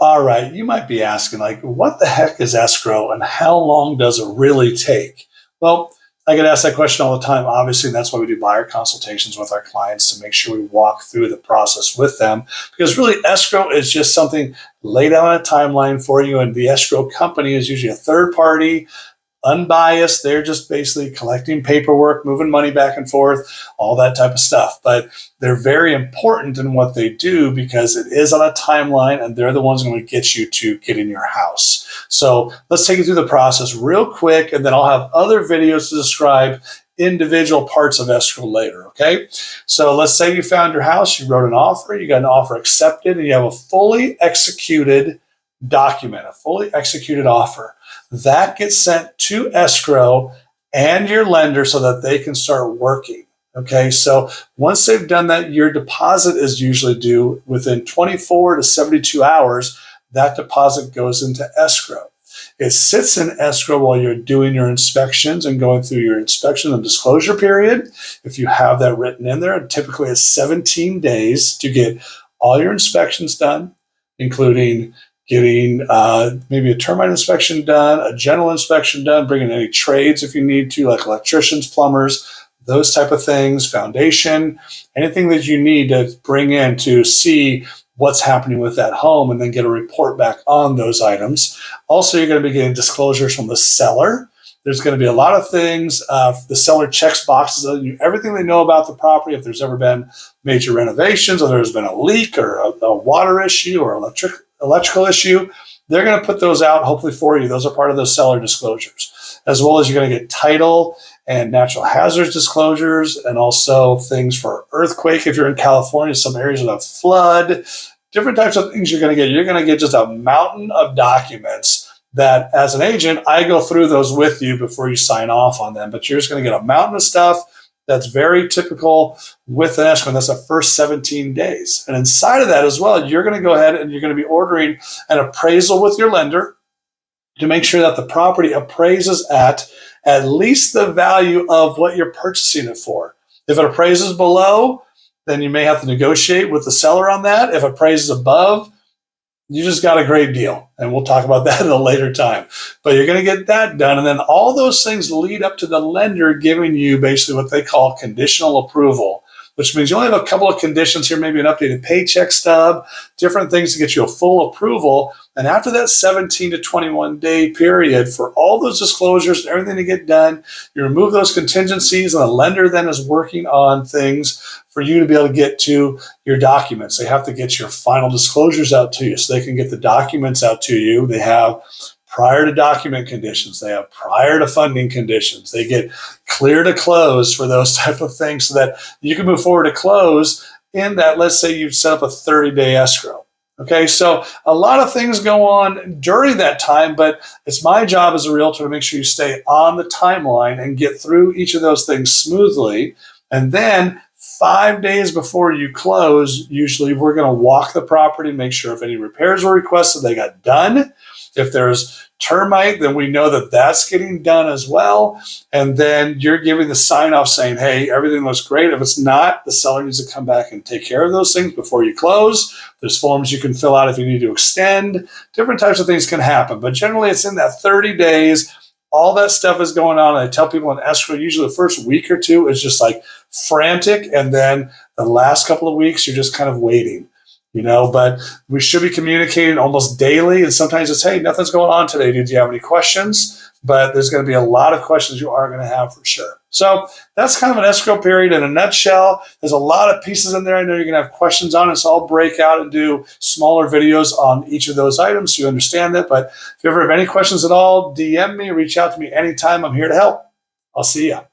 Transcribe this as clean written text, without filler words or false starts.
All right, you might be asking, like, what the heck is escrow and how long does it really take? Well, I get asked that question all the time, obviously, and that's why we do buyer consultations with our clients to make sure we walk through the process with them. Because really, escrow is just something laid out on a timeline for you, and the escrow company is usually a third party, unbiased. They're just basically collecting paperwork, moving money back and forth, all that type of stuff. But they're very important in what they do because it is on a timeline and they're the ones going to get you to get in your house. So let's take you through the process real quick, and then I'll have other videos to describe individual parts of escrow later, okay? So let's say you found your house, you wrote an offer, you got an offer accepted, and you have a fully executed document, a fully executed offer. That gets sent to escrow and your lender so that they can start working. Okay, so once they've done that, your deposit is usually due within 24 to 72 hours. That deposit goes into escrow. It sits in escrow while you're doing your inspections and going through your inspection and disclosure period. If you have that written in there, typically it's 17 days to get all your inspections done, including getting maybe a termite inspection done, a general inspection done, bringing any trades if you need to, like electricians, plumbers, those type of things, foundation, anything that you need to bring in to see what's happening with that home and then get a report back on those items. Also, you're going to be getting disclosures from the seller. There's going to be a lot of things. The seller checks boxes, everything they know about the property, if there's ever been major renovations or there's been a leak or a water issue or electrical issue, they're going to put those out hopefully for you. Those are part of those seller disclosures, as well as you're going to get title and natural hazards disclosures, and also things for earthquake. If you're in California, some areas will have flood, different types of things you're going to get. You're going to get just a mountain of documents that, as an agent, I go through those with you before you sign off on them. But you're just going to get a mountain of stuff that's very typical with an escrow. That's the first 17 days. And inside of that as well, you're going to go ahead and you're going to be ordering an appraisal with your lender to make sure that the property appraises at least the value of what you're purchasing it for. If it appraises below, then you may have to negotiate with the seller on that. If it appraises above, you just got a great deal. And we'll talk about that at a later time. But you're going to get that done. And then all those things lead up to the lender giving you basically what they call conditional approval, which means you only have a couple of conditions here, maybe an updated paycheck stub, different things to get you a full approval. And after that 17 to 21 day period for all those disclosures and everything to get done, you remove those contingencies, and the lender then is working on things for you to be able to get to your documents. They have to get your final disclosures out to you so they can get the documents out to you. They have prior to document conditions. They have prior to funding conditions. They get clear to close for those type of things so that you can move forward to close in that. Let's say you've set up a 30-day escrow. Okay, so a lot of things go on during that time, but it's my job as a realtor to make sure you stay on the timeline and get through each of those things smoothly. And then 5 days before you close, usually we're going to walk the property, make sure if any repairs were requested, they got done. If there's termite, then we know that that's getting done as well. And then you're giving the sign off saying, hey, everything looks great. If it's not, the seller needs to come back and take care of those things before you close. There's forms you can fill out if you need to extend. Different types of things can happen. But generally, it's in that 30 days. All that stuff is going on. I tell people in escrow, usually the first week or two is just like frantic. And then the last couple of weeks, you're just kind of waiting. But we should be communicating almost daily. And sometimes it's, hey, nothing's going on today. Did you have any questions? But there's going to be a lot of questions you are going to have for sure. So that's kind of an escrow period in a nutshell. There's a lot of pieces in there. I know you're going to have questions on it. So I'll break out and do smaller videos on each of those items so you understand it. But if you ever have any questions at all, DM me, reach out to me anytime. I'm here to help. I'll see ya.